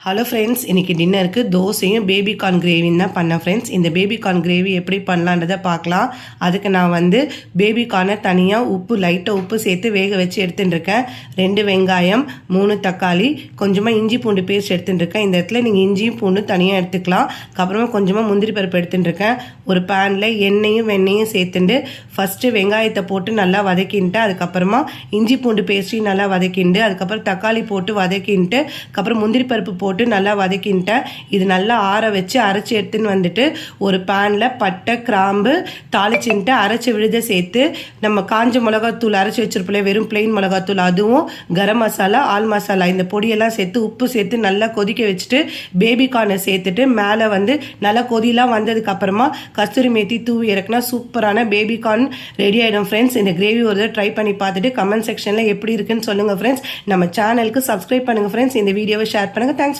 Hello friends, இன்றைக்கி டின்னருக்கு தோசையும் பேபி கார்ன் கிரேவின்னு தான் பண்ணேன் ஃப்ரெண்ட்ஸ். இந்த பேபி கார்ன் கிரேவி எப்படி பண்ணலான்றதை பார்க்கலாம். அதுக்கு நான் பேபி கார்னை தனியாக லைட்டாக உப்பு சேர்த்து வேக வச்சு எடுத்துட்டுருக்கேன். 2 வெங்காயம், 3 தக்காளி, கொஞ்சமாக இஞ்சி பூண்டு பேஸ்ட் எடுத்துட்டுருக்கேன். இந்த இடத்துல நீங்கள் இஞ்சியும் பூண்டு தனியாக எடுத்துக்கலாம். அப்புறமா கொஞ்சமாக முந்திரி பருப்பு எடுத்துட்டுருக்கேன். ஒரு பேனில் எண்ணெயும் வெண்ணெயும் சேர்த்துட்டு ஃபஸ்ட்டு வெங்காயத்தை போட்டு நல்லா வதக்கின்ட்டு, அதுக்கப்புறமா இஞ்சி பூண்டு பேஸ்ட்டையும் நல்லா வதக்கிண்டு, அதுக்கப்புறம் தக்காளி போட்டு வதக்கின்ட்டு, அதுக்கப்புறம் முந்திரி பருப்பு போட்டு நல்லா வதக்கின்ட்டேன். இது நல்லா ஆற வச்சு அரைச்சி எடுத்துன்னு வந்துட்டு ஒரு பேனில் பட்டை, கிராம்பு தாளிச்சுட்டு அரைச்சி விழுத சேர்த்து நம்ம காஞ்ச மிளகாத்தூள் அரைச்சி வச்சிருப்போம், வெறும் பிளெயின் மிளகாத்தூள், அதுவும் கரம் மசாலா, ஆல் மசாலா, இந்த பொடியெல்லாம் சேர்த்து உப்பு சேர்த்து நல்லா கொதிக்க வச்சுட்டு பேபி கார்னை சேர்த்துட்டு மேலே நல்லா கொதிலாம் வந்ததுக்கு அப்புறமா கஸ்தூரி மேத்தி தூவி இறக்குனா சூப்பரான பேபி கார்ன் ரெடி ஆகிடும் ஃப்ரெண்ட்ஸ். இந்த கிரேவி ஒரு ட்ரை பண்ணி பார்த்துட்டு கமெண்ட் செக்ஷனில் எப்படி இருக்குன்னு சொல்லுங்கள் ஃப்ரெண்ட்ஸ். நம்ம சேனலுக்கு சப்ஸ்கிரைப் பண்ணுங்கள் ஃப்ரெண்ட்ஸ். இந்த வீடியோவை ஷேர் பண்ணுங்கள். தேங்க்ஸ்.